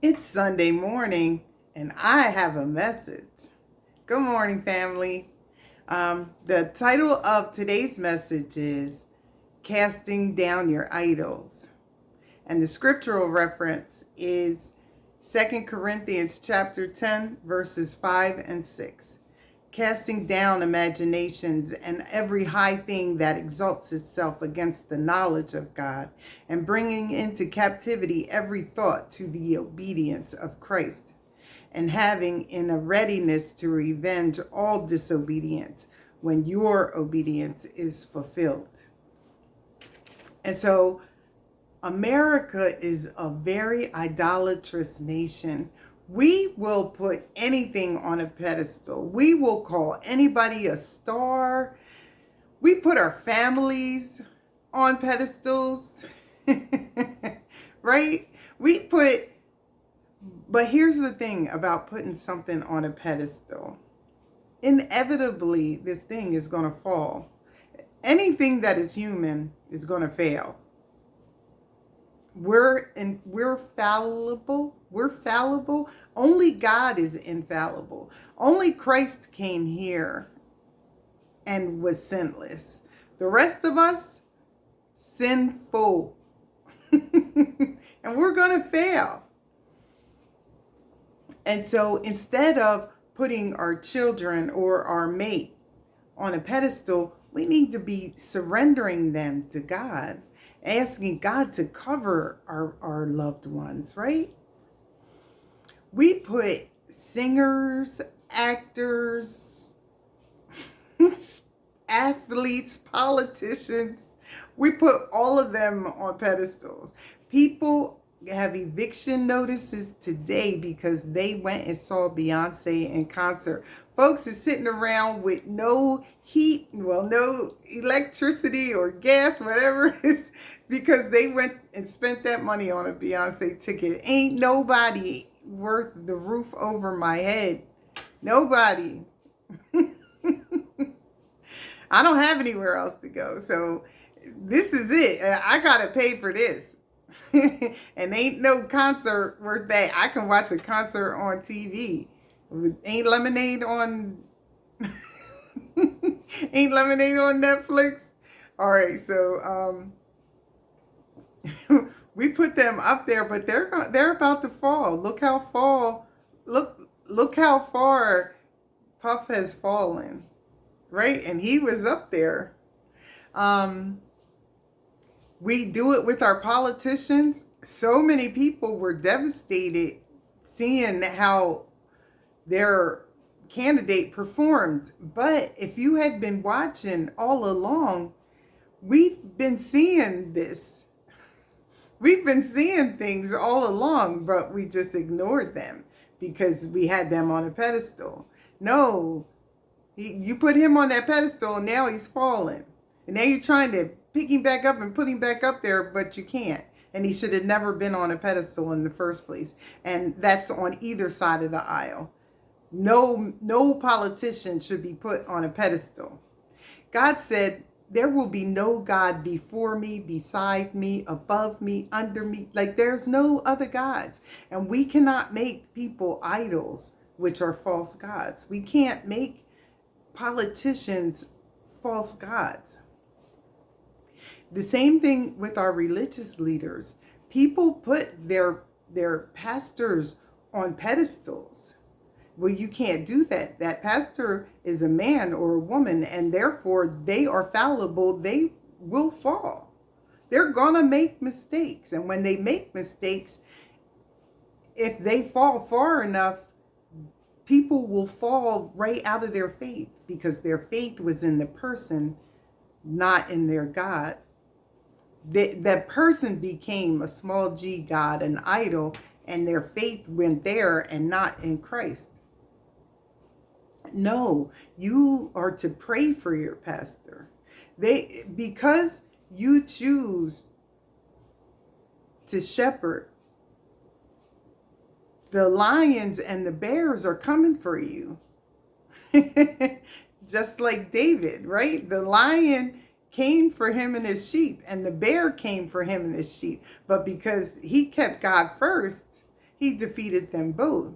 It's Sunday morning and I have a message. Good morning, family. The title of today's message is Casting Down Your Idols. And the scriptural reference is 2 Corinthians chapter 10, verses 5 and 6. Casting down imaginations and every high thing that exalts itself against the knowledge of God, and bringing into captivity every thought to the obedience of Christ, and having in a readiness to revenge all disobedience when your obedience is fulfilled. And so America is a very idolatrous nation. We will put anything on a pedestal. We will call anybody a star. We put our families on pedestals, right? But here's the thing about putting something on a pedestal. Inevitably, this thing is going to fall. Anything that is human is going to fail. We're fallible. We're fallible. Only God is infallible. Only Christ came here and was sinless. The rest of us, sinful. And we're going to fail. And so instead of putting our children or our mate on a pedestal, we need to be surrendering them to God, asking God to cover our loved ones, right? We put singers, actors, athletes, politicians, we put all of them on pedestals. People have eviction notices today because they went and saw Beyonce in concert. Folks are sitting around with no heat, no electricity or gas, whatever it is, because they went and spent that money on a Beyonce ticket. Ain't nobody worth the roof over my head. Nobody. I don't have anywhere else to go. So this is it. I got to pay for this. And ain't no concert worth that. I can watch a concert on TV. Ain't lemonade on ain't lemonade on Netflix. All right, so we put them up there, but they're about to fall. Look how far Puff has fallen, right? And he was up there. We do it with our politicians. So many people were devastated seeing how their candidate performed. But if you had been watching all along, we've been seeing this. We've been seeing things all along, but we just ignored them because we had them on a pedestal. No, you put him on that pedestal and now he's fallen. And now you're trying to pick him back up and put him back up there, but you can't. And he should have never been on a pedestal in the first place. And that's on either side of the aisle. No politician should be put on a pedestal. God said, there will be no God before me, beside me, above me, under me. Like there's no other gods. And we cannot make people idols, which are false gods. We can't make politicians false gods. The same thing with our religious leaders. People put their pastors on pedestals. Well, you can't do that. That pastor is a man or a woman, and therefore they are fallible. They will fall. They're going to make mistakes. And when they make mistakes, if they fall far enough, people will fall right out of their faith because their faith was in the person, not in their God. That person became a small g God, an idol, and their faith went there and not in Christ. No, you are to pray for your pastor. Because you choose to shepherd, the lions and the bears are coming for you. Just like David, right? The lion came for him and his sheep, and the bear came for him and his sheep. But because he kept God first, He defeated them both.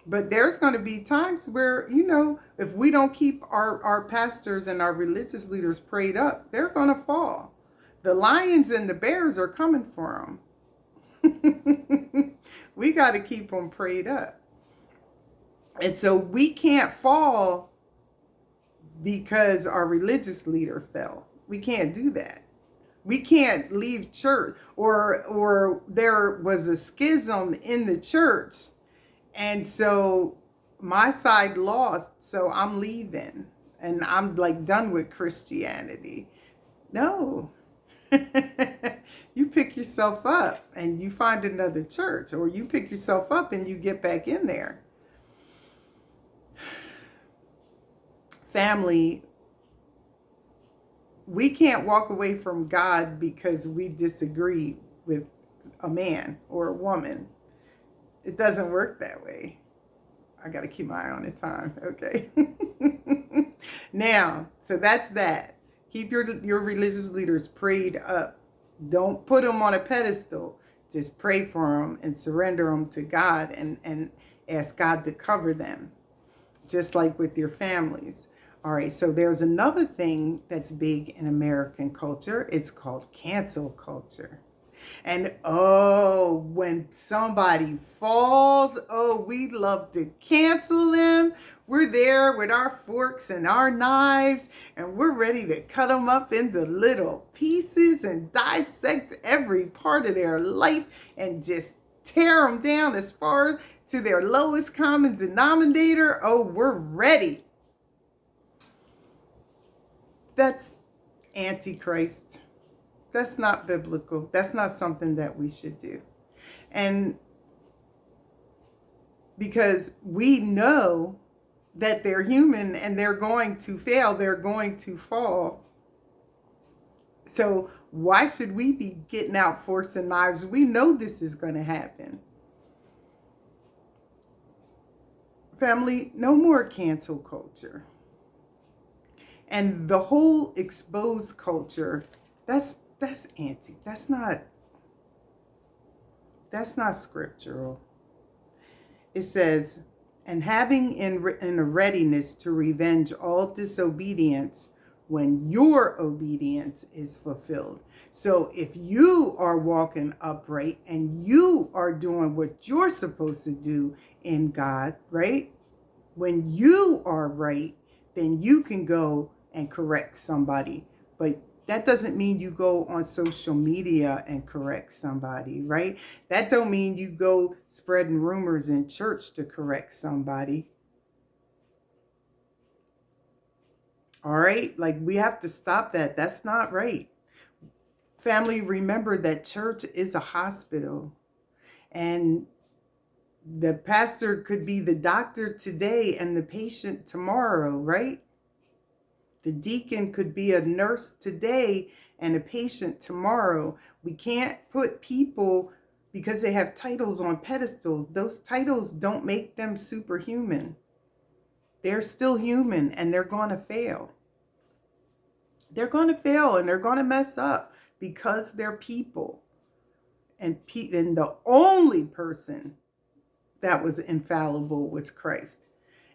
But there's going to be times where, if we don't keep our pastors and our religious leaders prayed up, they're going to fall. The lions and the bears are coming for them. We got to keep them prayed up. And so we can't fall because our religious leader fell. We can't do that. We can't leave church, or there was a schism in the church, and so my side lost, so I'm leaving and I'm like done with Christianity. No. You pick yourself up and you find another church, or you pick yourself up and you get back in there. Family, we can't walk away from God because we disagree with a man or a woman. It doesn't work that way. I got to keep my eye on the time. Okay. Now, so that's that. Keep your religious leaders prayed up. Don't put them on a pedestal. Just pray for them and surrender them to God, and ask God to cover them, just like with your families. All right, so there's another thing that's big in American culture. It's called cancel culture. And when somebody falls, we love to cancel them. We're there with our forks and our knives, and we're ready to cut them up into little pieces and dissect every part of their life and just tear them down as far to their lowest common denominator. Oh, we're ready. That's Antichrist. That's not biblical. That's not something that we should do. And because we know that they're human and they're going to fail, they're going to fall. So why should we be getting out forks and knives? We know this is going to happen. Family, no more cancel culture. And the whole exposed culture, that's not scriptural. It says, and having in a readiness to revenge all disobedience when your obedience is fulfilled. So if you are walking upright and you are doing what you're supposed to do in God, right? When you are right, then you can go and correct somebody. But that doesn't mean you go on social media and correct somebody, right? That don't mean you go spreading rumors in church to correct somebody. All right? Like, we have to stop that. That's not right. Family, remember that church is a hospital. And the pastor could be the doctor today and the patient tomorrow, right? The deacon could be a nurse today and a patient tomorrow. We can't put people, because they have titles, on pedestals. Those titles don't make them superhuman. They're still human, and they're going to fail. They're going to fail, and they're going to mess up because they're people. And the only person that was infallible was Christ.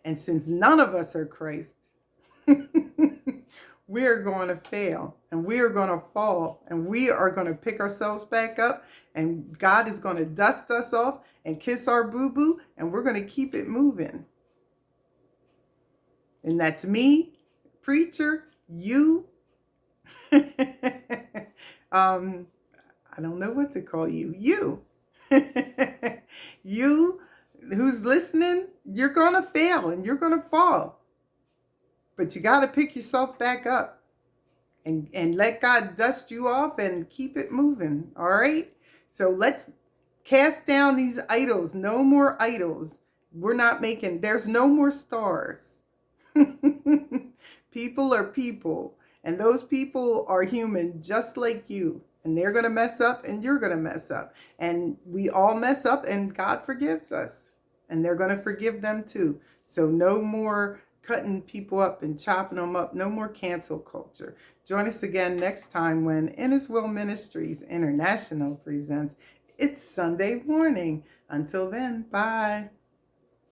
And since none of us are Christ, we're going to fail, and we are going to fall, and we are going to pick ourselves back up, and God is going to dust us off and kiss our boo-boo, and we're going to keep it moving. And that's me, preacher, you. I don't know what to call you. You. You who's listening, you're going to fail and you're going to fall. But you got to pick yourself back up and let God dust you off and keep it moving. All right. So let's cast down these idols. No more idols. There's no more stars. People are people, and those people are human just like you. And they're going to mess up and you're going to mess up. And we all mess up and God forgives us. And they're going to forgive them too. So no more cutting people up and chopping them up. No more cancel culture. Join us again next time when In His Will Ministries International presents It's Sunday morning. Until then, bye.